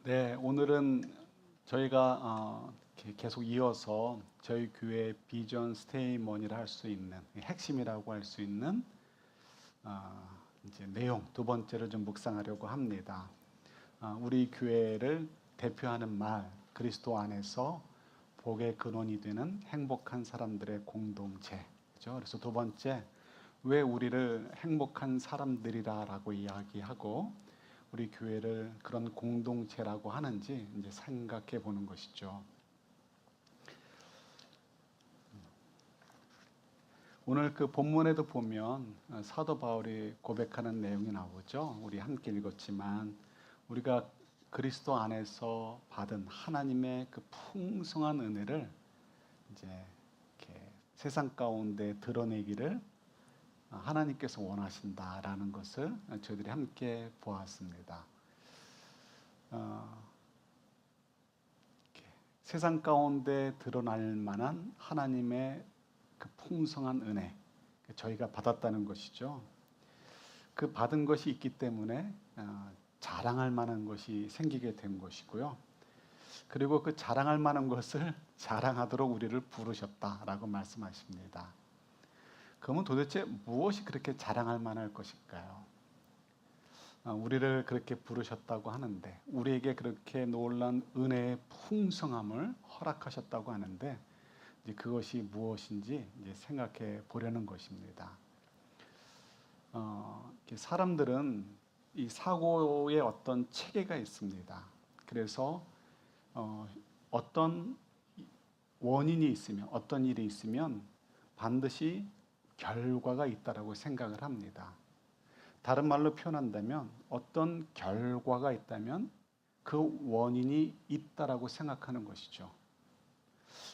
네, 오늘은 저희가 계속 이어서 저희 교회 비전 스테이머니를 할 수 있는 핵심이라고 할 수 있는 이제 내용 두 번째를 좀 묵상하려고 합니다. 우리 교회를 대표하는 말, 그리스도 안에서 복의 근원이 되는 행복한 사람들의 공동체. 그죠? 그래서 두 번째, 왜 우리를 행복한 사람들이라고 이야기하고 우리 교회를 그런 공동체라고 하는지 이제 생각해 보는 것이죠. 오늘 그 본문에도 보면 사도 바울이 고백하는 내용이 나오죠. 우리 함께 읽었지만 우리가 그리스도 안에서 받은 하나님의 그 풍성한 은혜를 이제 이렇게 세상 가운데 드러내기를 하나님께서 원하신다라는 것을 저희들이 함께 보았습니다. 세상 가운데 드러날 만한 하나님의 그 풍성한 은혜, 저희가 받았다는 것이죠. 그 받은 것이 있기 때문에 자랑할 만한 것이 생기게 된 것이고요. 그리고 그 자랑할 만한 것을 자랑하도록 우리를 부르셨다라고 말씀하십니다. 그러면 도대체 무엇이 그렇게 자랑할 만할 것일까요? 우리를 그렇게 부르셨다고 하는데, 우리에게 그렇게 놀란 은혜의 풍성함을 허락하셨다고 하는데, 이제 그것이 무엇인지 이제 생각해 보려는 것입니다. 사람들은 이 사고에 어떤 체계가 있습니다. 그래서 어떤 원인이 있으면, 어떤 일이 있으면 반드시 결과가 있다라고 생각을 합니다. 다른 말로 표현한다면 어떤 결과가 있다면 그 원인이 있다라고 생각하는 것이죠.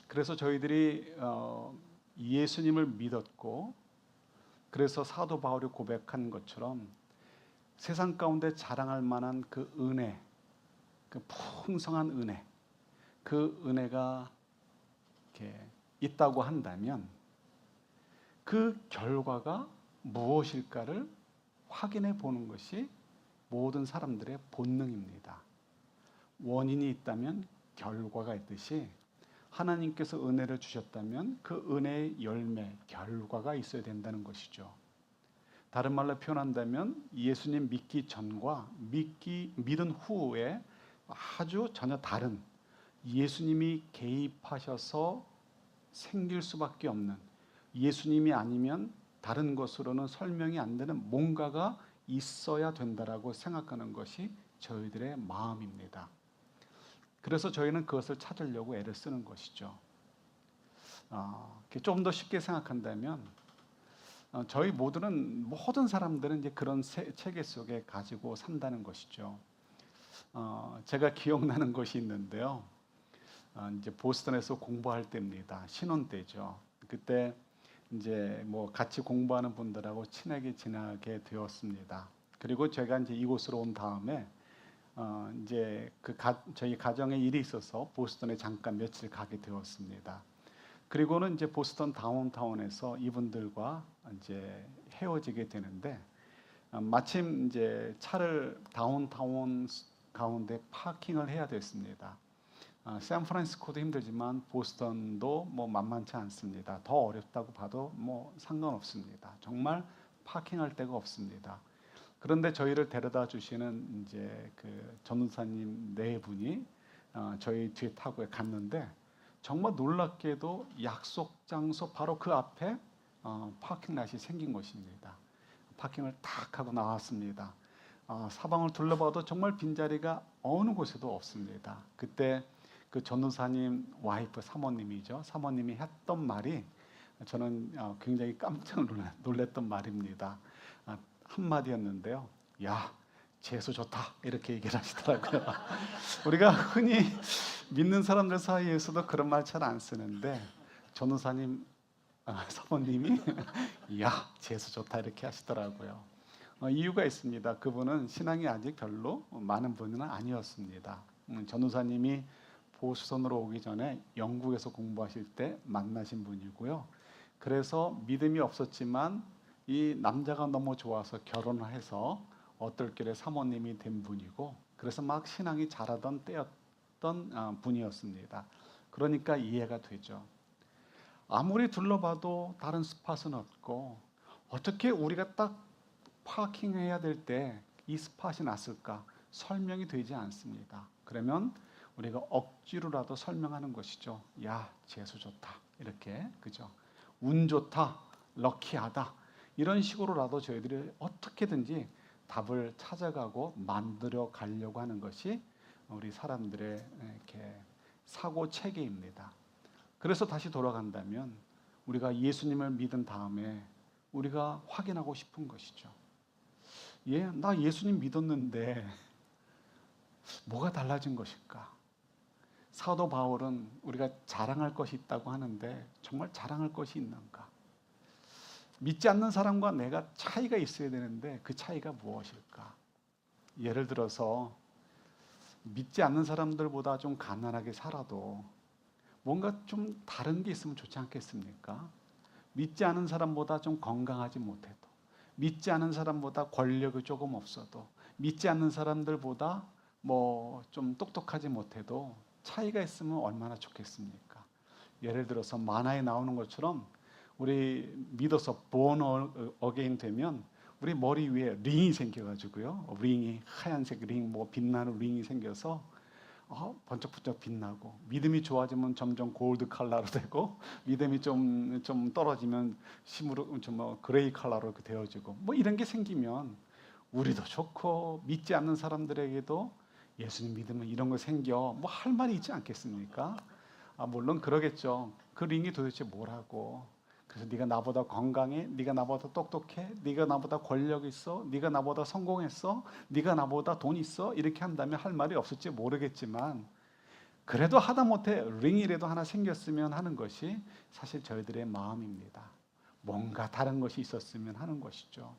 그래서 저희들이 예수님을 믿었고, 그래서 사도 바울이 고백한 것처럼 세상 가운데 자랑할 만한 그 은혜, 그 풍성한 은혜, 그 은혜가 이렇게 있다고 한다면 그 결과가 무엇일까를 확인해 보는 것이 모든 사람들의 본능입니다. 원인이 있다면 결과가 있듯이 하나님께서 은혜를 주셨다면 그 은혜의 열매, 결과가 있어야 된다는 것이죠. 다른 말로 표현한다면 예수님 믿기 전과 믿은 후에 아주 전혀 다른, 예수님이 개입하셔서 생길 수밖에 없는, 예수님이 아니면 다른 것으로는 설명이 안 되는 뭔가가 있어야 된다라고 생각하는 것이 저희들의 마음입니다. 그래서 저희는 그것을 찾으려고 애를 쓰는 것이죠. 좀 더 쉽게 생각한다면 저희 모든 사람들은 이제 그런 체계 속에 가지고 산다는 것이죠. 제가 기억나는 것이 있는데요. 이제 보스턴에서 공부할 때입니다. 신혼 때죠. 그때 이제 뭐 같이 공부하는 분들하고 친하게 지내게 되었습니다. 그리고 제가 이제 이곳으로 온 다음에 이제 저희 가정에 일이 있어서 보스턴에 잠깐 며칠 가게 되었습니다. 그리고는 이제 보스턴 다운타운에서 이분들과 이제 헤어지게 되는데, 마침 이제 차를 다운타운 가운데 파킹을 해야 됐습니다. 샌프란시스코도 힘들지만 보스턴도 뭐 만만치 않습니다. 더 어렵다고 봐도 뭐 상관없습니다. 정말 파킹할 데가 없습니다. 그런데 저희를 데려다 주시는 이제 그 전도사님 네 분이 저희 뒤에 타고 갔는데, 정말 놀랍게도 약속 장소 바로 그 앞에 파킹랏이 생긴 것입니다. 파킹을 탁 하고 나왔습니다. 사방을 둘러봐도 정말 빈자리가 어느 곳에도 없습니다. 그때 그 전도사님 와이프 사모님이죠. 사모님이 했던 말이 저는 굉장히 깜짝 놀랐던 말입니다. 한마디였는데요. 야, 재수 좋다. 이렇게 얘기를 하시더라고요. 우리가 흔히 믿는 사람들 사이에서도 그런 말 잘 안 쓰는데, 전도사님, 사모님이 야, 재수 좋다. 이렇게 하시더라고요. 이유가 있습니다. 그분은 신앙이 아직 별로 많은 분은 아니었습니다. 전도사님이 보수선으로 오기 전에 영국에서 공부하실 때 만나신 분이고요. 그래서 믿음이 없었지만 이 남자가 너무 좋아서 결혼을 해서 어떨결에 사모님이 된 분이고 그래서 막 신앙이 자라던 때였던 분이었습니다. 그러니까 이해가 되죠. 아무리 둘러봐도 다른 스팟은 없고 어떻게 우리가 딱 파킹해야 될 때 이 스팟이 났을까? 설명이 되지 않습니다. 그러면 우리가 억지로라도 설명하는 것이죠. 야, 재수 좋다. 이렇게, 그죠? 운 좋다. 럭키하다. 이런 식으로라도 저희들이 어떻게든지 답을 찾아가고 만들어 가려고 하는 것이 우리 사람들의 이렇게 사고 체계입니다. 그래서 다시 돌아간다면 우리가 예수님을 믿은 다음에 우리가 확인하고 싶은 것이죠. 나 예수님 믿었는데 뭐가 달라진 것일까? 사도 바울은 우리가 자랑할 것이 있다고 하는데 정말 자랑할 것이 있는가? 믿지 않는 사람과 내가 차이가 있어야 되는데 그 차이가 무엇일까? 예를 들어서 믿지 않는 사람들보다 좀 가난하게 살아도 뭔가 좀 다른 게 있으면 좋지 않겠습니까? 믿지 않은 사람보다 좀 건강하지 못해도, 믿지 않은 사람보다 권력이 조금 없어도, 믿지 않는 사람들보다 뭐 좀 똑똑하지 못해도 차이가 있으면 얼마나 좋겠습니까? 예를 들어서 만화에 나오는 것처럼 우리 믿어서 born again 되면 우리 머리 위에 링이 생겨가지고요, 링이 하얀색 링, 뭐 빛나는 링이 생겨서 번쩍번쩍 빛나고, 믿음이 좋아지면 점점 골드 컬러로 되고, 믿음이 좀 떨어지면 심으로 좀 그레이 컬러로 되어지고, 뭐 이런 게 생기면 우리도 좋고 믿지 않는 사람들에게도 예수님 믿으면 이런 거 생겨, 뭐 할 말이 있지 않겠습니까? 물론 그러겠죠. 그 링이 도대체 뭐라고? 그래서 네가 나보다 건강해, 네가 나보다 똑똑해, 네가 나보다 권력 있어, 네가 나보다 성공했어, 네가 나보다 돈 있어, 이렇게 한다면 할 말이 없을지 모르겠지만 그래도 하다못해 링이라도 하나 생겼으면 하는 것이 사실 저희들의 마음입니다. 뭔가 다른 것이 있었으면 하는 것이죠.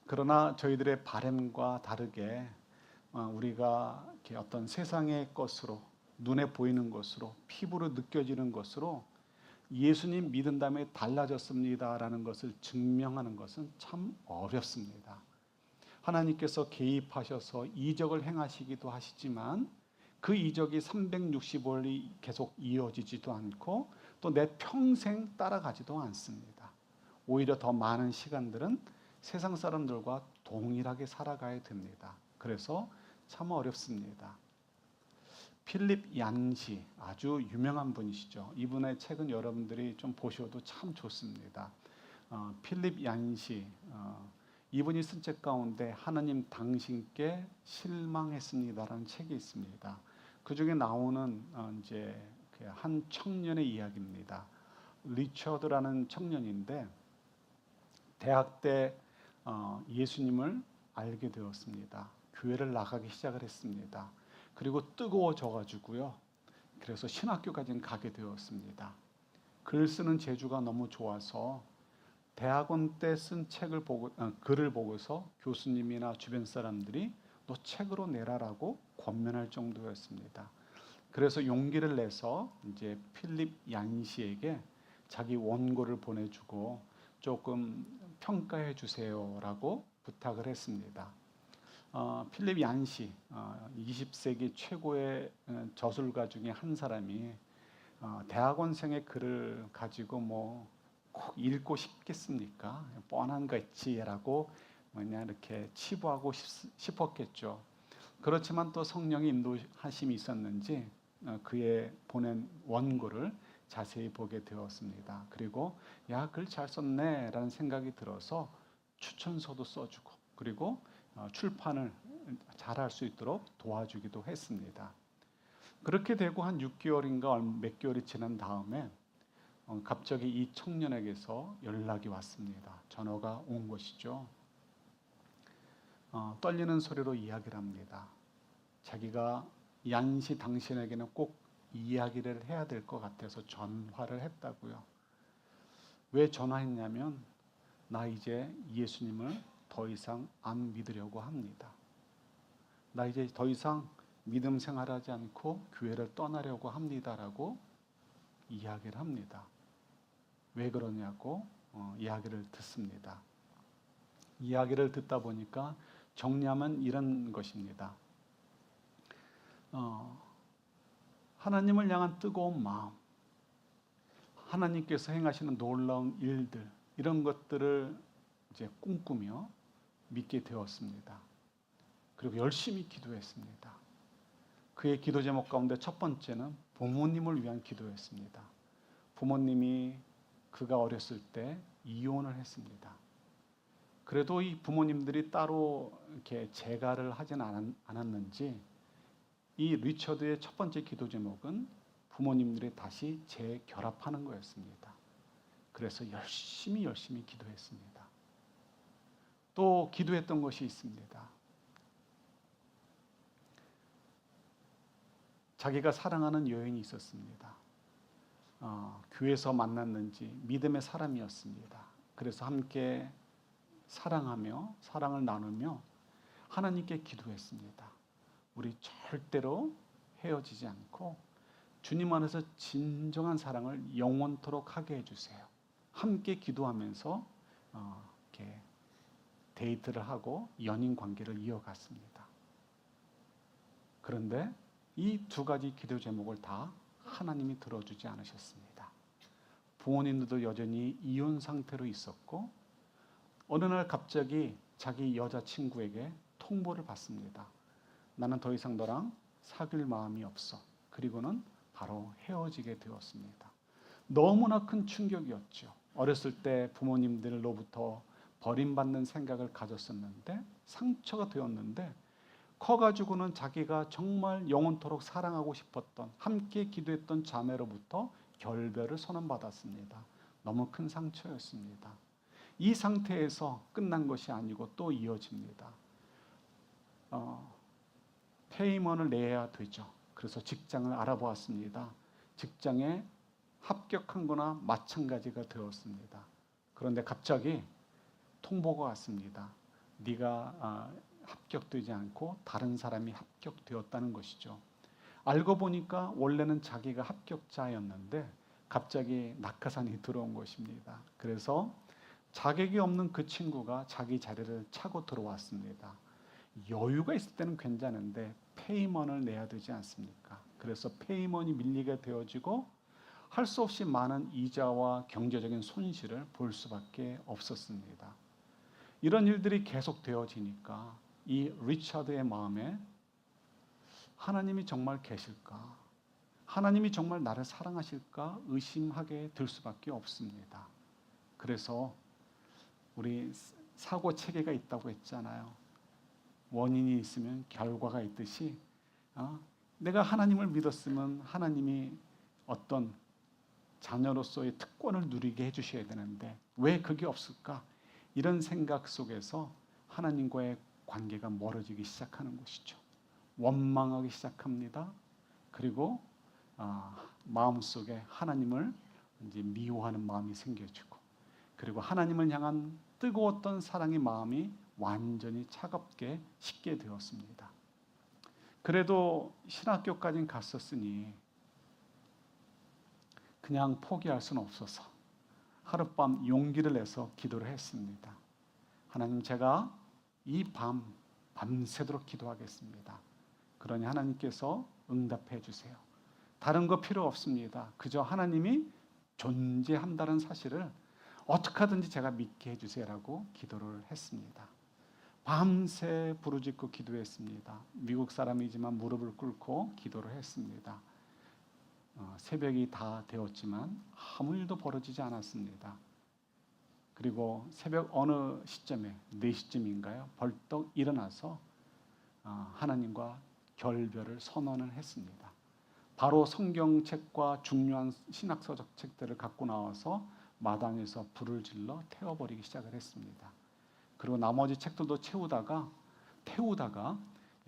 그러나 저희들의 바람과 다르게 우리가 이렇게 어떤 세상의 것으로, 눈에 보이는 것으로, 피부로 느껴지는 것으로 예수님 믿은 다음에 달라졌습니다라는 것을 증명하는 것은 참 어렵습니다. 하나님께서 개입하셔서 이적을 행하시기도 하시지만 그 이적이 365일이 계속 이어지지도 않고 또 내 평생 따라가지도 않습니다. 오히려 더 많은 시간들은 세상 사람들과 동일하게 살아가야 됩니다. 그래서 참 어렵습니다. 필립 얀시, 아주 유명한 분이시죠. 이분의 책은 여러분들이 좀 보셔도 참 좋습니다. 필립 얀시, 이분이 쓴 책 가운데 하나님 당신께 실망했습니다라는 책이 있습니다. 그 중에 나오는 이제 한 청년의 이야기입니다. 리처드라는 청년인데 대학 때 예수님을 알게 되었습니다. 교회를 나가기 시작을 했습니다. 그리고 뜨거워져 가지고요. 그래서 신학교까지는 가게 되었습니다. 글 쓰는 재주가 너무 좋아서 대학원 때 쓴 책을 보고 글을 보고서 교수님이나 주변 사람들이 너 책으로 내라라고 권면할 정도였습니다. 그래서 용기를 내서 이제 필립 얀시에게 자기 원고를 보내주고 조금 평가해 주세요라고 부탁을 했습니다. 필립 얀시, 20세기 최고의 저술가 중에 한 사람이 대학원생의 글을 가지고 뭐 꼭 읽고 싶겠습니까? 뻔한 거지라고 뭐냐 이렇게 치부하고 싶었겠죠. 그렇지만 또 성령의 인도하심이 있었는지 그의 보낸 원고를 자세히 보게 되었습니다. 그리고 야, 글 잘 썼네라는 생각이 들어서 추천서도 써주고 그리고 출판을 잘할 수 있도록 도와주기도 했습니다. 그렇게 되고 한 6개월인가 몇 개월이 지난 다음에 갑자기 이 청년에게서 연락이 왔습니다. 전화가 온 것이죠. 떨리는 소리로 이야기를 합니다. 자기가 얀시 당신에게는 꼭 이야기를 해야 될 것 같아서 전화를 했다고요. 왜 전화했냐면 나 이제 예수님을 더 이상 안 믿으려고 합니다. 나 이제 더 이상 믿음 생활하지 않고 교회를 떠나려고 합니다라고 이야기를 합니다. 왜 그러냐고 이야기를 듣습니다. 이야기를 듣다 보니까 정리하면 이런 것입니다. 하나님을 향한 뜨거운 마음, 하나님께서 행하시는 놀라운 일들, 이런 것들을 이제 꿈꾸며 믿게 되었습니다. 그리고 열심히 기도했습니다. 그의 기도 제목 가운데 첫 번째는 부모님을 위한 기도였습니다. 부모님이 그가 어렸을 때 이혼을 했습니다. 그래도 이 부모님들이 따로 이렇게 재가를 하진 않았는지 이 리처드의 첫 번째 기도 제목은 부모님들이 다시 재결합하는 거였습니다. 그래서 열심히 기도했습니다. 또 기도했던 것이 있습니다. 자기가 사랑하는 여인이 있었습니다. 교회에서 만났는지 믿음의 사람이었습니다. 그래서 함께 사랑하며 사랑을 나누며 하나님께 기도했습니다. 우리 절대로 헤어지지 않고 주님 안에서 진정한 사랑을 영원토록 하게 해주세요. 함께 기도하면서 이렇게 데이트를 하고 연인 관계를 이어갔습니다. 그런데 이 두 가지 기도 제목을 다 하나님이 들어주지 않으셨습니다. 부모님들도 여전히 이혼 상태로 있었고 어느 날 갑자기 자기 여자친구에게 통보를 받습니다. 나는 더 이상 너랑 사귈 마음이 없어. 그리고는 바로 헤어지게 되었습니다. 너무나 큰 충격이었죠. 어렸을 때 부모님들로부터 버림받는 생각을 가졌었는데 상처가 되었는데 커가지고는 자기가 정말 영원토록 사랑하고 싶었던 함께 기도했던 자매로부터 결별을 선언받았습니다. 너무 큰 상처였습니다. 이 상태에서 끝난 것이 아니고 또 이어집니다. 페이먼을 내야 되죠. 그래서 직장을 알아보았습니다. 직장에 합격한 거나 마찬가지가 되었습니다. 그런데 갑자기 통보가 왔습니다. 네가 합격되지 않고 다른 사람이 합격되었다는 것이죠. 알고 보니까 원래는 자기가 합격자였는데 갑자기 낙하산이 들어온 것입니다. 그래서 자격이 없는 그 친구가 자기 자리를 차고 들어왔습니다. 여유가 있을 때는 괜찮은데 페이먼을 내야 되지 않습니까? 그래서 페이먼이 밀리게 되어지고 할 수 없이 많은 이자와 경제적인 손실을 볼 수밖에 없었습니다. 이런 일들이 계속 되어지니까 이 리처드의 마음에 하나님이 정말 계실까? 하나님이 정말 나를 사랑하실까? 의심하게 될 수밖에 없습니다. 그래서 우리 사고 체계가 있다고 했잖아요. 원인이 있으면 결과가 있듯이 내가 하나님을 믿었으면 하나님이 어떤 자녀로서의 특권을 누리게 해주셔야 되는데 왜 그게 없을까? 이런 생각 속에서 하나님과의 관계가 멀어지기 시작하는 것이죠. 원망하기 시작합니다. 그리고 마음속에 하나님을 이제 미워하는 마음이 생겨지고 그리고 하나님을 향한 뜨거웠던 사랑의 마음이 완전히 차갑게 식게 되었습니다. 그래도 신학교까지는 갔었으니 그냥 포기할 수는 없어서 하룻밤 용기를 내서 기도를 했습니다. 하나님, 제가 이 밤새도록 기도하겠습니다. 그러니 하나님께서 응답해 주세요. 다른 거 필요 없습니다. 그저 하나님이 존재한다는 사실을 어떻게 하든지 제가 믿게 해주세요라고 기도를 했습니다. 밤새 부르짖고 기도했습니다. 미국 사람이지만 무릎을 꿇고 기도를 했습니다. 새벽이 다 되었지만 아무 일도 벌어지지 않았습니다. 그리고 새벽 어느 시점에 4시쯤인가요? 벌떡 일어나서 하나님과 결별을 선언을 했습니다. 바로 성경책과 중요한 신학서적 책들을 갖고 나와서 마당에서 불을 질러 태워버리기 시작을 했습니다. 그리고 나머지 책들도 태우다가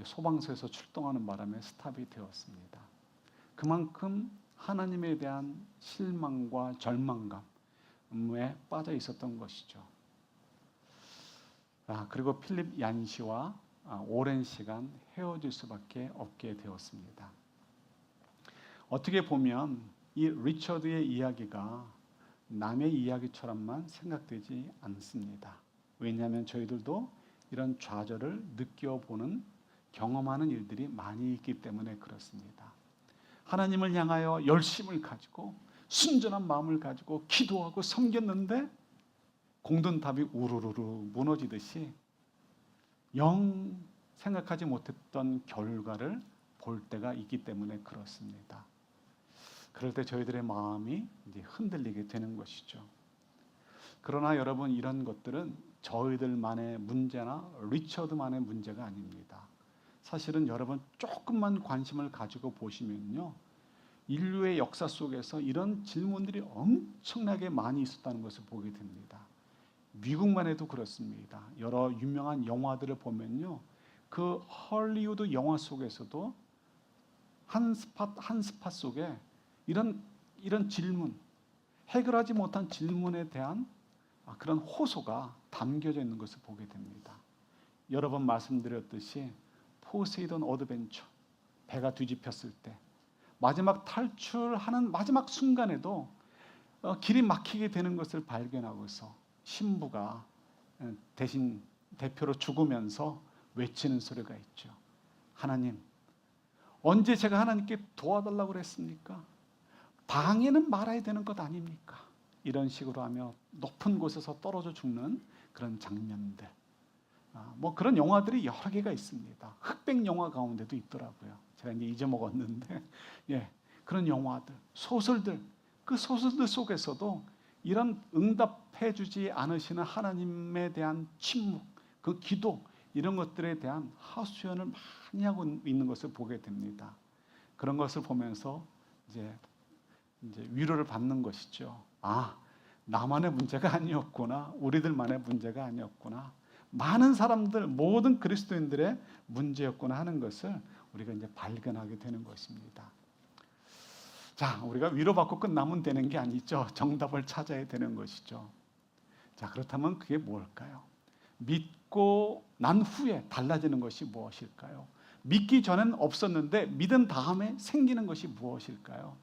소방서에서 출동하는 바람에 스탑이 되었습니다. 그만큼 하나님에 대한 실망과 절망감에 빠져 있었던 것이죠. 그리고 필립 얀 씨와 오랜 시간 헤어질 수밖에 없게 되었습니다. 어떻게 보면 이 리처드의 이야기가 남의 이야기처럼만 생각되지 않습니다. 왜냐하면 저희들도 이런 좌절을 느껴보는 경험하는 일들이 많이 있기 때문에 그렇습니다. 하나님을 향하여 열심을 가지고 순전한 마음을 가지고 기도하고 섬겼는데 공든탑이 우르르르 무너지듯이 영 생각하지 못했던 결과를 볼 때가 있기 때문에 그렇습니다. 그럴 때 저희들의 마음이 이제 흔들리게 되는 것이죠. 그러나 여러분, 이런 것들은 저희들만의 문제나 리처드만의 문제가 아닙니다. 사실은 여러분 조금만 관심을 가지고 보시면요, 인류의 역사 속에서 이런 질문들이 엄청나게 많이 있었다는 것을 보게 됩니다. 미국만 해도 그렇습니다. 여러 유명한 영화들을 보면요, 그 헐리우드 영화 속에서도 한 스팟 속에 이런 질문, 해결하지 못한 질문에 대한 그런 호소가 담겨져 있는 것을 보게 됩니다. 여러 번 말씀드렸듯이 포세이돈 어드벤처, 배가 뒤집혔을 때 마지막 탈출하는 마지막 순간에도 길이 막히게 되는 것을 발견하고서 신부가 대신 대표로 죽으면서 외치는 소리가 있죠. 하나님, 언제 제가 하나님께 도와달라고 그랬습니까? 방해는 말아야 되는 것 아닙니까? 이런 식으로 하며 높은 곳에서 떨어져 죽는 그런 장면들. 뭐 그런 영화들이 여러 개가 있습니다. 흑백 영화 가운데도 있더라고요. 제가 이제 잊어먹었는데, 예, 그런 영화들, 소설들, 그 소설들 속에서도 이런 응답해주지 않으시는 하나님에 대한 침묵, 그 기도, 이런 것들에 대한 하소연을 많이 하고 있는 것을 보게 됩니다. 그런 것을 보면서 이제 위로를 받는 것이죠. 나만의 문제가 아니었구나. 우리들만의 문제가 아니었구나. 많은 사람들, 모든 그리스도인들의 문제였구나 하는 것을 우리가 이제 발견하게 되는 것입니다. 자, 우리가 위로받고 끝나면 되는 게 아니죠. 정답을 찾아야 되는 것이죠. 자, 그렇다면 그게 뭘까요? 믿고 난 후에 달라지는 것이 무엇일까요? 믿기 전엔 없었는데 믿은 다음에 생기는 것이 무엇일까요?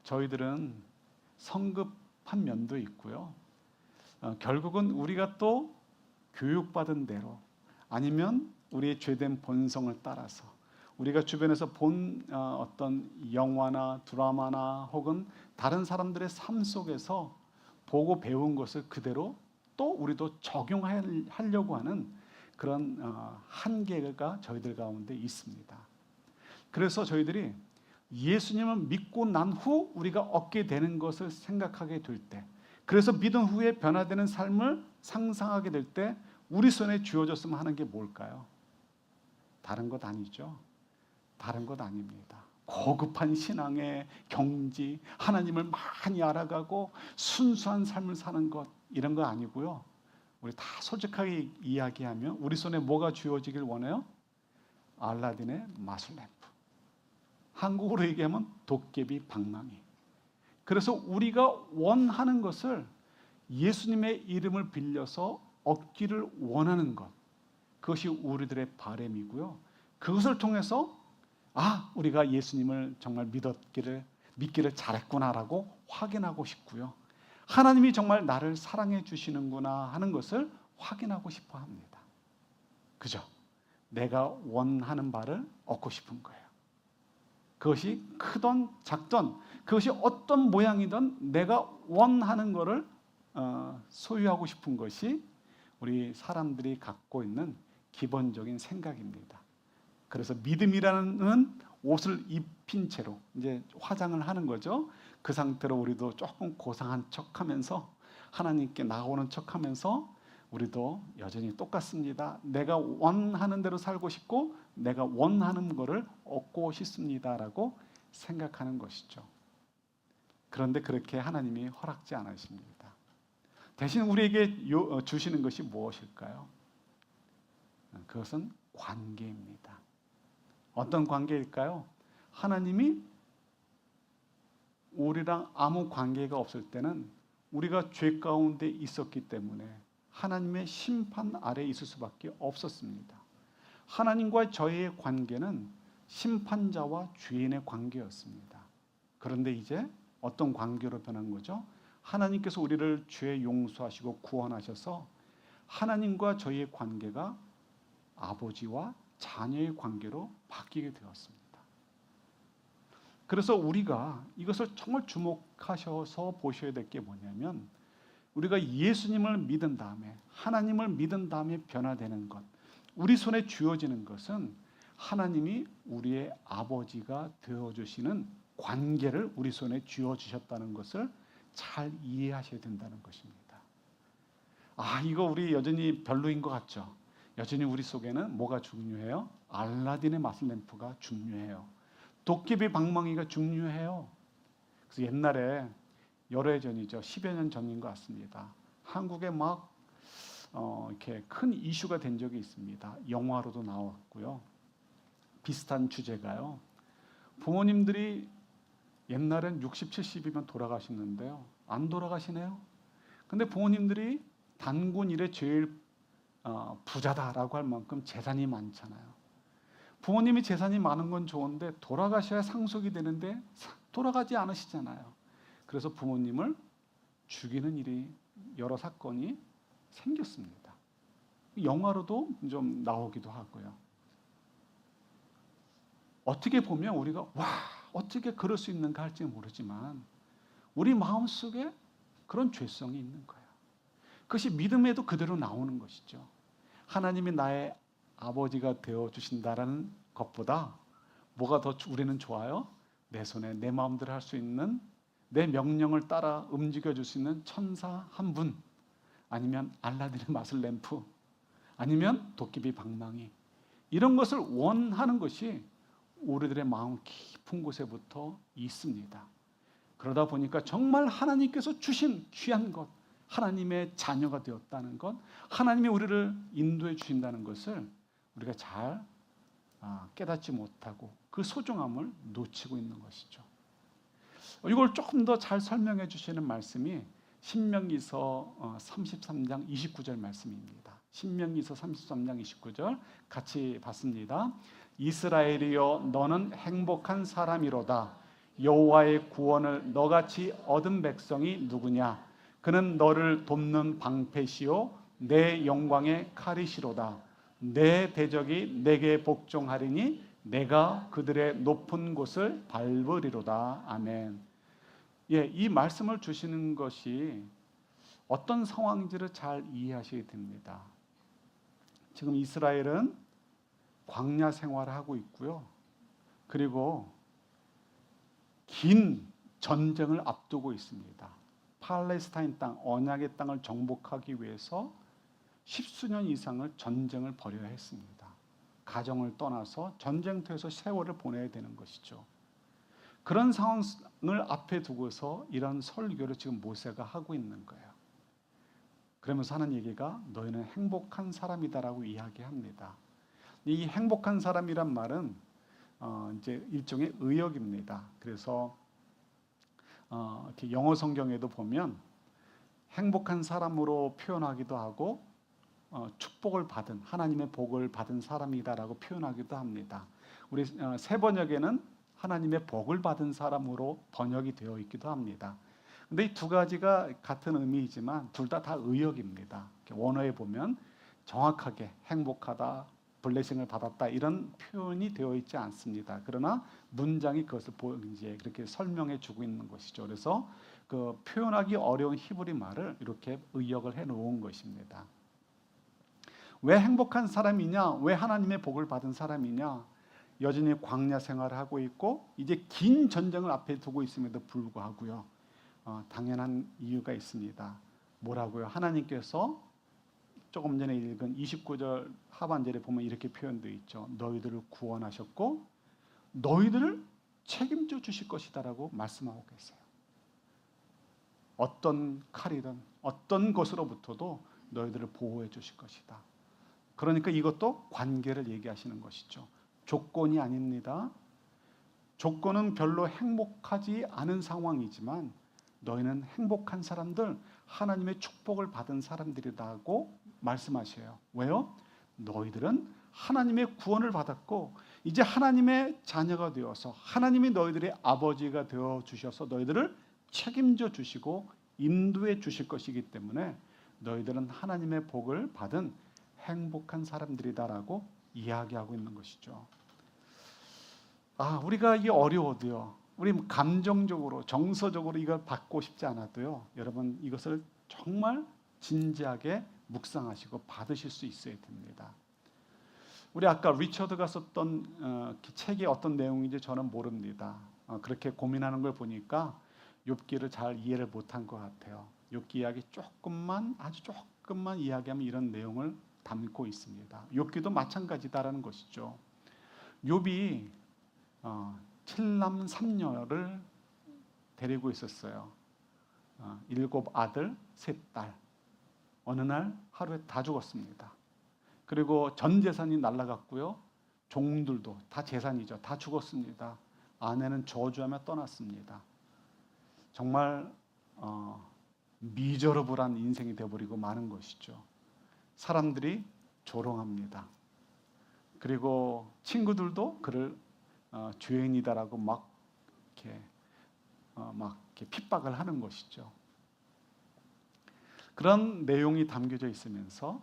저희들은 성급한 면도 있고요. 결국은 우리가 또 교육받은 대로, 아니면 우리의 죄된 본성을 따라서 우리가 주변에서 본 어떤 영화나 드라마나 혹은 다른 사람들의 삶 속에서 보고 배운 것을 그대로 또 우리도 적용하려고 하는 그런 한계가 저희들 가운데 있습니다. 그래서 저희들이 예수님을 믿고 난 후 우리가 얻게 되는 것을 생각하게 될 때, 그래서 믿은 후에 변화되는 삶을 상상하게 될 때 우리 손에 쥐어졌으면 하는 게 뭘까요? 다른 것 아니죠. 다른 것 아닙니다. 고급한 신앙의 경지, 하나님을 많이 알아가고 순수한 삶을 사는 것, 이런 거 아니고요. 우리 다 솔직하게 이야기하면 우리 손에 뭐가 쥐어지길 원해요? 알라딘의 마술램프. 한국어로 얘기하면 도깨비 방망이. 그래서 우리가 원하는 것을 예수님의 이름을 빌려서 얻기를 원하는 것, 그것이 우리들의 바람이고요. 그것을 통해서 우리가 예수님을 정말 믿기를 잘했구나라고 확인하고 싶고요. 하나님이 정말 나를 사랑해 주시는구나 하는 것을 확인하고 싶어 합니다. 그죠? 내가 원하는 바를 얻고 싶은 거예요. 그것이 크던 작던, 그것이 어떤 모양이든 내가 원하는 것을 소유하고 싶은 것이 우리 사람들이 갖고 있는 기본적인 생각입니다. 그래서 믿음이라는 옷을 입힌 채로 이제 화장을 하는 거죠. 그 상태로 우리도 조금 고상한 척하면서 하나님께 나오는 척하면서 우리도 여전히 똑같습니다. 내가 원하는 대로 살고 싶고 내가 원하는 것을 얻고 싶습니다라고 생각하는 것이죠. 그런데 그렇게 하나님이 허락지 않으십니다. 대신 우리에게 주시는 것이 무엇일까요? 그것은 관계입니다. 어떤 관계일까요? 하나님이 우리랑 아무 관계가 없을 때는 우리가 죄 가운데 있었기 때문에 하나님의 심판 아래에 있을 수밖에 없었습니다. 하나님과 저희의 관계는 심판자와 죄인의 관계였습니다. 그런데 이제 어떤 관계로 변한 거죠? 하나님께서 우리를 죄 용서하시고 구원하셔서 하나님과 저희의 관계가 아버지와 자녀의 관계로 바뀌게 되었습니다. 그래서 우리가 이것을 정말 주목하셔서 보셔야 될 게 뭐냐면, 우리가 예수님을 믿은 다음에, 하나님을 믿은 다음에 변화되는 것, 우리 손에 쥐어지는 것은 하나님이 우리의 아버지가 되어주시는 관계를 우리 손에 쥐어주셨다는 것을 잘 이해하셔야 된다는 것입니다. 이거 우리 여전히 별로인 것 같죠? 여전히 우리 속에는 뭐가 중요해요? 알라딘의 마술램프가 중요해요. 도깨비 방망이가 중요해요. 그래서 옛날에 여러 해 전이죠. 10여 년 전인 것 같습니다. 한국에 막 이렇게 큰 이슈가 된 적이 있습니다. 영화로도 나왔고요. 비슷한 주제가요. 부모님들이 옛날엔 60, 70이면 돌아가시는데요. 안 돌아가시네요. 근데 부모님들이 단군 이래 제일 부자다라고 할 만큼 재산이 많잖아요. 부모님이 재산이 많은 건 좋은데 돌아가셔야 상속이 되는데 돌아가지 않으시잖아요. 그래서 부모님을 죽이는 일이, 여러 사건이 생겼습니다. 영화로도 좀 나오기도 하고요. 어떻게 보면 우리가 어떻게 그럴 수 있는가 할지 모르지만 우리 마음속에 그런 죄성이 있는 거예요. 그것이 믿음에도 그대로 나오는 것이죠. 하나님이 나의 아버지가 되어주신다라는 것보다 뭐가 더 우리는 좋아요? 내 손에 내 마음대로 할 수 있는, 내 명령을 따라 움직여줄 수 있는 천사 한 분, 아니면 알라딘의 마술램프, 아니면 도깨비 방망이, 이런 것을 원하는 것이 우리들의 마음 깊은 곳에부터 있습니다. 그러다 보니까 정말 하나님께서 주신 귀한 것, 하나님의 자녀가 되었다는 것, 하나님이 우리를 인도해 주신다는 것을 우리가 잘 깨닫지 못하고 그 소중함을 놓치고 있는 것이죠. 이걸 조금 더 잘 설명해 주시는 말씀이 신명기서 33장 29절 말씀입니다. 신명기서 33장 29절 같이 봤습니다. 이스라엘이여 너는 행복한 사람이로다. 여호와의 구원을 너같이 얻은 백성이 누구냐? 그는 너를 돕는 방패시요 내 영광의 칼이시로다. 내 대적이 내게 복종하리니 내가 그들의 높은 곳을 밟으리로다. 아멘. 이 말씀을 주시는 것이 어떤 상황인지를 잘 이해하셔야 됩니다. 지금 이스라엘은 광야 생활을 하고 있고요. 그리고 긴 전쟁을 앞두고 있습니다. 팔레스타인 땅, 언약의 땅을 정복하기 위해서 십수년 이상을 전쟁을 벌여야 했습니다. 가정을 떠나서 전쟁터에서 세월을 보내야 되는 것이죠. 그런 상황을 앞에 두고서 이런 설교를 지금 모세가 하고 있는 거예요. 그러면서 하는 얘기가 너희는 행복한 사람이다라고 이야기합니다. 이 행복한 사람이란 말은 이제 일종의 의역입니다. 그래서 이렇게 영어 성경에도 보면 행복한 사람으로 표현하기도 하고 축복을 받은, 하나님의 복을 받은 사람이다라고 표현하기도 합니다. 우리 새 번역에는 하나님의 복을 받은 사람으로 번역이 되어 있기도 합니다. 근데 이 두 가지가 같은 의미이지만 둘 다 의역입니다. 원어에 보면 정확하게 행복하다, 블레싱을 받았다 이런 표현이 되어 있지 않습니다. 그러나 문장이 그것을 이제 그렇게 설명해 주고 있는 것이죠. 그래서 그 표현하기 어려운 히브리 말을 이렇게 의역을 해 놓은 것입니다. 왜 행복한 사람이냐? 왜 하나님의 복을 받은 사람이냐? 여전히 광야 생활을 하고 있고 이제 긴 전쟁을 앞에 두고 있음에도 불구하고요. 당연한 이유가 있습니다. 뭐라고요? 하나님께서 조금 전에 읽은 29절 하반절에 보면 이렇게 표현되어 있죠. 너희들을 구원하셨고 너희들을 책임져 주실 것이다라고 말씀하고 계세요. 어떤 칼이든 어떤 것으로부터도 너희들을 보호해 주실 것이다. 그러니까 이것도 관계를 얘기하시는 것이죠. 조건이 아닙니다. 조건은 별로 행복하지 않은 상황이지만 너희는 행복한 사람들, 하나님의 축복을 받은 사람들이라고 말씀하셔요. 왜요? 너희들은 하나님의 구원을 받았고 이제 하나님의 자녀가 되어서 하나님이 너희들의 아버지가 되어 주셔서 너희들을 책임져 주시고 인도해 주실 것이기 때문에 너희들은 하나님의 복을 받은 행복한 사람들이다라고 이야기하고 있는 것이죠. 우리가 이게 어려워도요, 우리 감정적으로 정서적으로 이걸 받고 싶지 않아도요, 여러분 이것을 정말 진지하게 묵상하시고 받으실 수 있어야 됩니다. 우리 아까 리처드가 썼던 책이 어떤 내용인지 저는 모릅니다. 그렇게 고민하는 걸 보니까 욥기를 잘 이해를 못한 것 같아요. 욥기 이야기 아주 조금만 이야기하면 이런 내용을 담고 있습니다. 욥기도 마찬가지다라는 것이죠. 욥이 7남 3녀를 데리고 있었어요. 7 아들, 3 딸. 어느 날 하루에 다 죽었습니다. 그리고 전 재산이 날아갔고요. 종들도 다 재산이죠. 다 죽었습니다. 아내는 저주하며 떠났습니다. 정말 미저러블한 인생이 되어버리고 마는 것이죠. 사람들이 조롱합니다. 그리고 친구들도 그를 죄인이다라고 막 이렇게 핍박을 하는 것이죠. 그런 내용이 담겨져 있으면서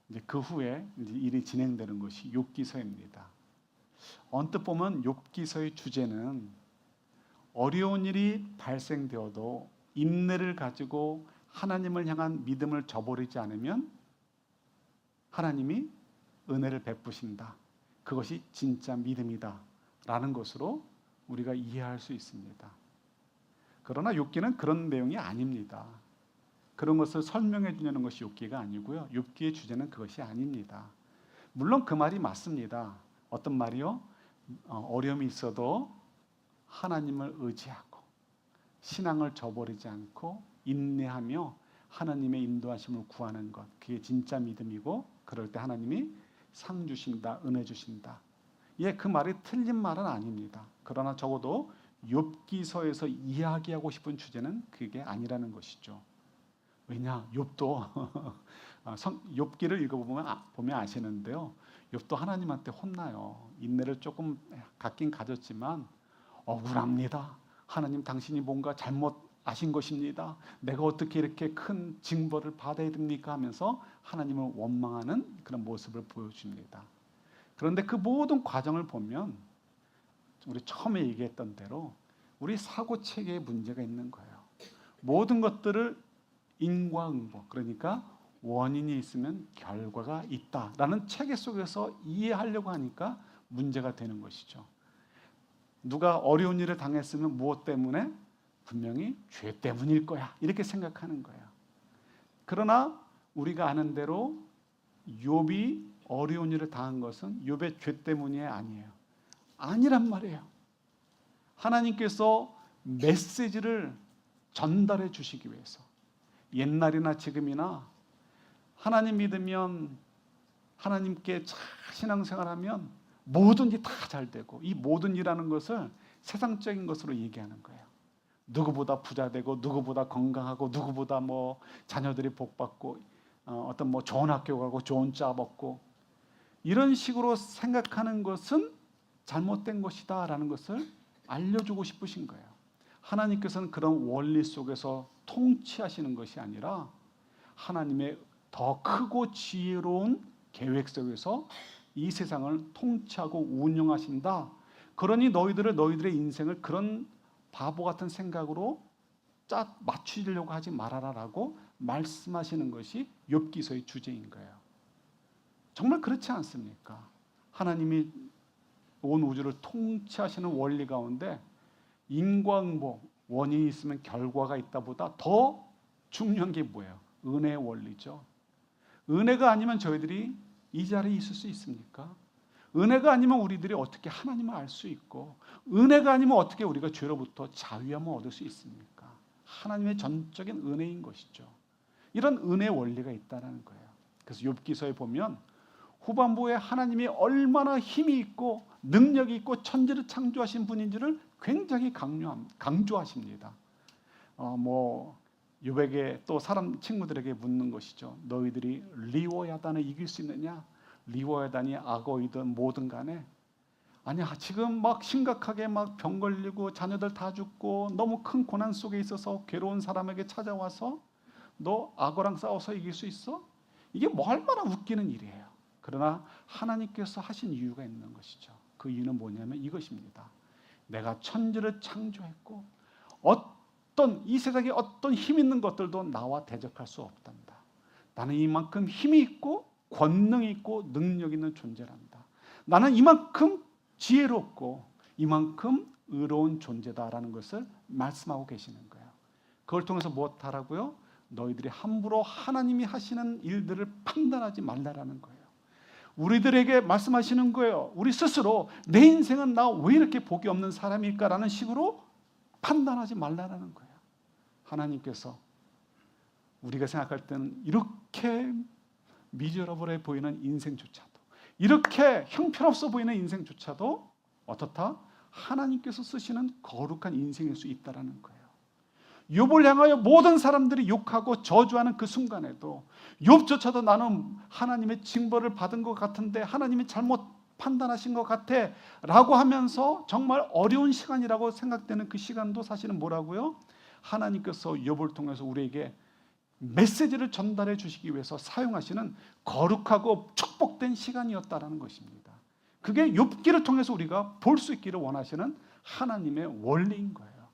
이제 그 후에 이제 일이 진행되는 것이 욥기서입니다. 언뜻 보면 욥기서의 주제는 어려운 일이 발생되어도 인내를 가지고 하나님을 향한 믿음을 저버리지 않으면 하나님이 은혜를 베푸신다. 그것이 진짜 믿음이다. 라는 것으로 우리가 이해할 수 있습니다. 그러나 욥기는 그런 내용이 아닙니다. 그런 것을 설명해 주려는 것이 욥기가 아니고요. 욥기의 주제는 그것이 아닙니다. 물론 그 말이 맞습니다. 어떤 말이요? 어려움이 있어도 하나님을 의지하고 신앙을 저버리지 않고 인내하며 하나님의 인도하심을 구하는 것, 그게 진짜 믿음이고 그럴 때 하나님이 상 주신다, 은혜 주신다. 그 말이 틀린 말은 아닙니다. 그러나 적어도 욥기서에서 이야기하고 싶은 주제는 그게 아니라는 것이죠. 왜냐? 욥도 욥기를 읽어보면 아시는데요. 욥도 하나님한테 혼나요. 인내를 조금 갖긴 가졌지만 억울합니다. 하나님 당신이 뭔가 잘못하신 것입니다. 내가 어떻게 이렇게 큰 징벌을 받아야 됩니까? 하면서 하나님을 원망하는 그런 모습을 보여줍니다. 그런데 그 모든 과정을 보면 우리 처음에 얘기했던 대로 우리 사고체계에 문제가 있는 거예요. 모든 것들을 인과응보, 그러니까 원인이 있으면 결과가 있다라는 체계 속에서 이해하려고 하니까 문제가 되는 것이죠. 누가 어려운 일을 당했으면 무엇 때문에? 분명히 죄 때문일 거야. 이렇게 생각하는 거예요. 그러나 우리가 아는 대로 욥이 어려운 일을 당한 것은 욥의 죄 때문이 아니에요. 아니란 말이에요. 하나님께서 메시지를 전달해 주시기 위해서 옛날이나 지금이나 하나님 믿으면 하나님께 잘 신앙생활하면 뭐든지 다 잘 되고 이 모든 일이라는 것을 세상적인 것으로 얘기하는 거예요. 누구보다 부자 되고 누구보다 건강하고 누구보다 자녀들이 복 받고 어떤 좋은 학교 가고 좋은 짜 먹고 이런 식으로 생각하는 것은 잘못된 것이다라는 것을 알려주고 싶으신 거예요. 하나님께서는 그런 원리 속에서 통치하시는 것이 아니라 하나님의 더 크고 지혜로운 계획 속에서 이 세상을 통치하고 운영하신다. 그러니 너희들의 인생을 그런 바보 같은 생각으로 맞추려고 하지 말아라라고 말씀하시는 것이 욥기서의 주제인 거예요. 정말 그렇지 않습니까? 하나님이 온 우주를 통치하시는 원리 가운데 인과응보, 원인이 있으면 결과가 있다보다 더 중요한 게 뭐예요? 은혜의 원리죠. 은혜가 아니면 저희들이 이 자리에 있을 수 있습니까? 은혜가 아니면 우리들이 어떻게 하나님을 알 수 있고 은혜가 아니면 어떻게 우리가 죄로부터 자유함을 얻을 수 있습니까? 하나님의 전적인 은혜인 것이죠. 이런 은혜의 원리가 있다는 거예요. 그래서 욥기서에 보면 후반부에 하나님이 얼마나 힘이 있고 능력이 있고 천지를 창조하신 분인지를 굉장히 강조하십니다. 욥에게 또 사람 친구들에게 묻는 것이죠. 너희들이 리워야단을 이길 수 있느냐? 리워야단이 악어이든 뭐든 간에 아니야, 지금 심각하게 병 걸리고 자녀들 다 죽고 너무 큰 고난 속에 있어서 괴로운 사람에게 찾아와서 너 악어랑 싸워서 이길 수 있어? 이게 뭐 얼마나 웃기는 일이에요. 그러나 하나님께서 하신 이유가 있는 것이죠. 그 이유는 뭐냐면 이것입니다. 내가 천지를 창조했고 어떤 이 세상에 어떤 힘 있는 것들도 나와 대적할 수 없단다. 나는 이만큼 힘이 있고 권능이 있고 능력 있는 존재란다. 나는 이만큼 지혜롭고 이만큼 의로운 존재다라는 것을 말씀하고 계시는 거예요. 그걸 통해서 무엇하라고요? 너희들이 함부로 하나님이 하시는 일들을 판단하지 말라라는 거예요. 우리들에게 말씀하시는 거예요. 우리 스스로 내 인생은 나 왜 이렇게 복이 없는 사람일까라는 식으로 판단하지 말라라는 거예요. 하나님께서 우리가 생각할 때는 이렇게 미저러블해 보이는 인생조차도, 이렇게 형편없어 보이는 인생조차도 어떻다? 하나님께서 쓰시는 거룩한 인생일 수 있다라는 거예요. 욥을 향하여 모든 사람들이 욕하고 저주하는 그 순간에도 욥조차도 나는 하나님의 징벌을 받은 것 같은데 하나님이 잘못 판단하신 것 같아 라고 하면서 정말 어려운 시간이라고 생각되는 그 시간도 사실은 뭐라고요? 하나님께서 욥을 통해서 우리에게 메시지를 전달해 주시기 위해서 사용하시는 거룩하고 축복된 시간이었다라는 것입니다. 그게 욥기를 통해서 우리가 볼 수 있기를 원하시는 하나님의 원리인 거예요.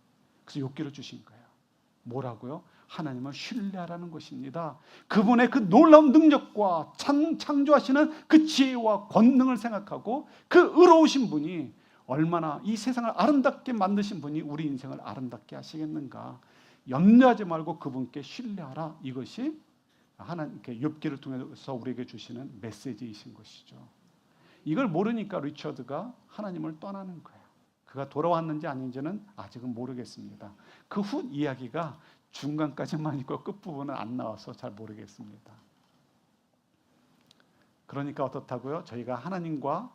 그래서 욥기를 주신 거예요. 뭐라고요? 하나님을 신뢰하라는 것입니다. 그분의 그 놀라운 능력과 창조하시는 그 지혜와 권능을 생각하고 그 의로우신 분이 얼마나 이 세상을 아름답게 만드신 분이 우리 인생을 아름답게 하시겠는가. 염려하지 말고 그분께 신뢰하라. 이것이 하나님께 욥기를 통해서 우리에게 주시는 메시지이신 것이죠. 이걸 모르니까 리처드가 하나님을 떠나는 거예요. 그가 돌아왔는지 아닌지는 아직은 모르겠습니다. 그 후 이야기가 중간까지만 있고 끝부분은 안 나와서 잘 모르겠습니다. 그러니까 어떻다고요? 저희가 하나님과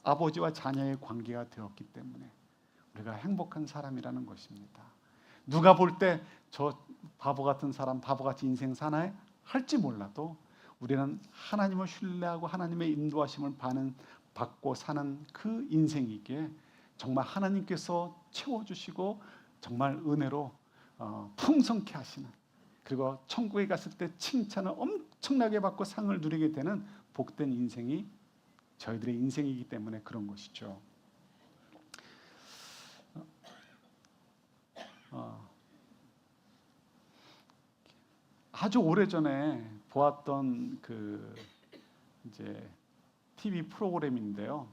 아버지와 자녀의 관계가 되었기 때문에 우리가 행복한 사람이라는 것입니다. 누가 볼 때 저 바보 같은 사람, 바보같이 인생 사나요? 할지 몰라도 우리는 하나님을 신뢰하고 하나님의 인도하심을 받고 사는 그 인생이기에 정말 하나님께서 채워주시고 정말 은혜로 풍성케 하시는, 그리고 천국에 갔을 때 칭찬을 엄청나게 받고 상을 누리게 되는 복된 인생이 저희들의 인생이기 때문에 그런 것이죠. 아주 오래전에 보았던 그 이제 TV 프로그램인데요.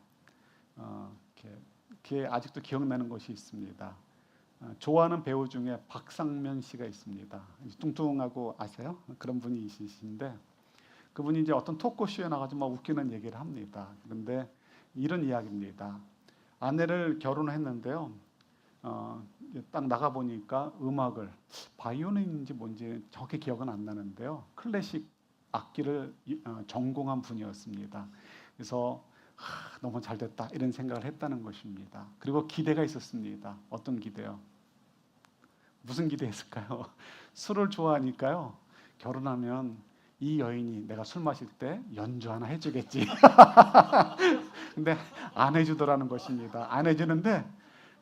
그게 아직도 기억나는 것이 있습니다. 좋아하는 배우 중에 박상면 씨가 있습니다. 뚱뚱하고 아세요? 그런 분이 있으신데 그분이 이제 어떤 토크쇼에 나가서 막 웃기는 얘기를 합니다. 그런데 이런 이야기입니다. 아내를 결혼했는데요. 딱 나가 보니까 음악을 바이올린인지 뭔지 정확히 기억은 안 나는데요. 클래식 악기를 전공한 분이었습니다. 그래서 너무 잘 됐다 이런 생각을 했다는 것입니다. 그리고 기대가 있었습니다. 어떤 기대요? 무슨 기대했을까요? 술을 좋아하니까요. 결혼하면 이 여인이 내가 술 마실 때 연주 하나 해주겠지. 근데 안 해주더라는 것입니다. 안 해주는데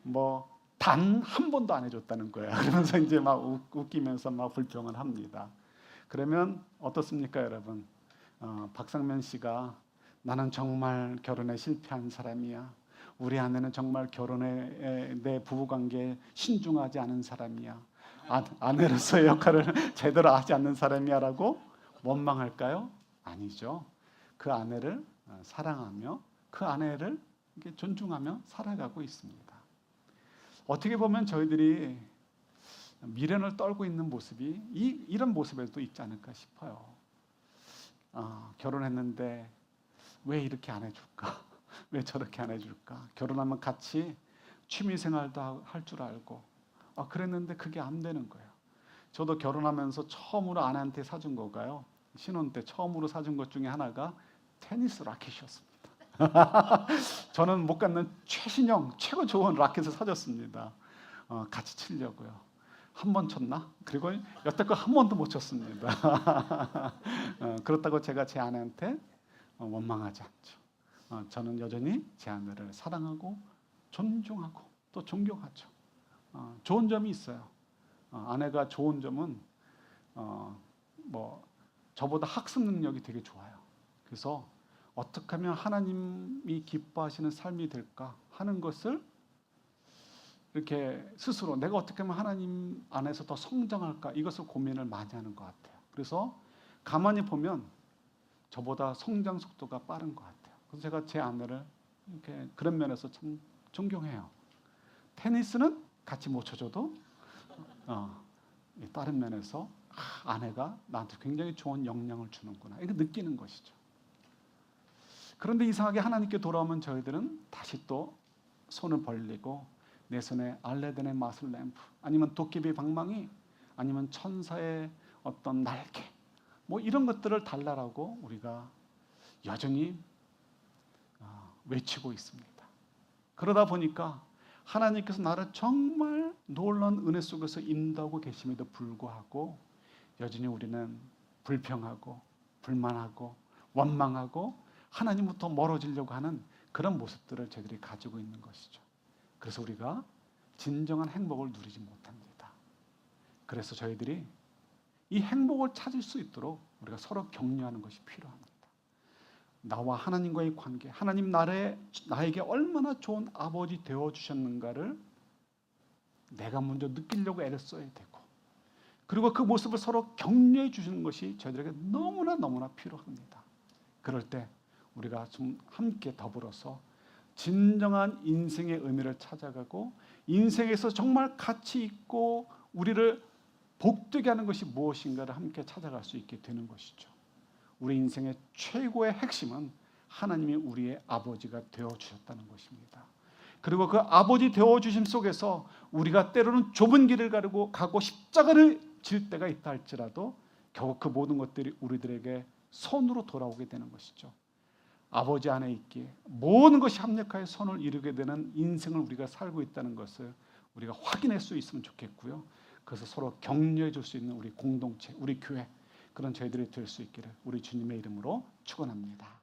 뭐 단 한 번도 안 해줬다는 거예요. 그러면서 이제 막 웃기면서 막 불평을 합니다. 그러면 어떻습니까, 여러분? 박상면 씨가 나는 정말 결혼에 실패한 사람이야. 우리 아내는 정말 결혼에 내 부부관계에 신중하지 않은 사람이야. 아내로서의 역할을 제대로 하지 않는 사람이야라고 원망할까요? 아니죠. 그 아내를 사랑하며 그 아내를 존중하며 살아가고 있습니다. 어떻게 보면 저희들이 미련을 떨고 있는 모습이 이런 모습에도 있지 않을까 싶어요. 결혼했는데 왜 이렇게 안 해줄까? 왜 저렇게 안 해줄까? 결혼하면 같이 취미생활도 할 줄 알고 그랬는데 그게 안 되는 거예요. 저도 결혼하면서 처음으로 아내한테 사준 거가요. 신혼 때 처음으로 사준 것 중에 하나가 테니스 라켓이었습니다. 저는 못 갖는 최신형 최고 좋은 라켓을 사줬습니다. 같이 치려고요. 한 번 쳤나? 그리고 여태껏 한 번도 못 쳤습니다. 그렇다고 제가 제 아내한테 원망하지 않죠. 저는 여전히 제 아내를 사랑하고 존중하고 또 존경하죠. 좋은 점이 있어요. 아내가 좋은 점은 뭐 저보다 학습 능력이 되게 좋아요. 그래서 어떻게 하면 하나님이 기뻐하시는 삶이 될까 하는 것을 이렇게 스스로 내가 어떻게 하면 하나님 안에서 더 성장할까 이것을 고민을 많이 하는 것 같아요. 그래서 가만히 보면 저보다 성장 속도가 빠른 것 같아요. 그래서 제가 제 아내를 이렇게 그런 면에서 참 존경해요. 테니스는 같이 못 쳐줘도 다른 면에서 아내가 나한테 굉장히 좋은 영향을 주는구나 이렇게 느끼는 것이죠. 그런데 이상하게 하나님께 돌아오면 저희들은 다시 또 손을 벌리고 내 손에 알레덴의 마술 램프 아니면 도깨비 방망이 아니면 천사의 어떤 날개 뭐 이런 것들을 달라라고 우리가 여전히 외치고 있습니다. 그러다 보니까 하나님께서 나를 정말 놀라운 은혜 속에서 인도하고 계심에도 불구하고 여전히 우리는 불평하고 불만하고 원망하고 하나님부터 멀어지려고 하는 그런 모습들을 저희들이 가지고 있는 것이죠. 그래서 우리가 진정한 행복을 누리지 못합니다. 그래서 저희들이 이 행복을 찾을 수 있도록 우리가 서로 격려하는 것이 필요합니다. 나와 하나님과의 관계, 하나님 나에게 얼마나 좋은 아버지 되어주셨는가를 내가 먼저 느끼려고 애를 써야 되고 그리고 그 모습을 서로 격려해 주시는 것이 저희들에게 너무나 필요합니다. 그럴 때 우리가 좀 함께 더불어서 진정한 인생의 의미를 찾아가고 인생에서 정말 가치 있고 우리를 복되게 하는 것이 무엇인가를 함께 찾아갈 수 있게 되는 것이죠. 우리 인생의 최고의 핵심은 하나님이 우리의 아버지가 되어주셨다는 것입니다. 그리고 그 아버지 되어주심 속에서 우리가 때로는 좁은 길을 가고 십자가를 질 때가 있다 할지라도 결국 그 모든 것들이 우리들에게 선으로 돌아오게 되는 것이죠. 아버지 안에 있기에 모든 것이 합력하여 선을 이루게 되는 인생을 우리가 살고 있다는 것을 우리가 확인할 수 있으면 좋겠고요. 그래서 서로 격려해 줄 수 있는 우리 공동체, 우리 교회 그런 저희들이 될 수 있기를 우리 주님의 이름으로 축원합니다.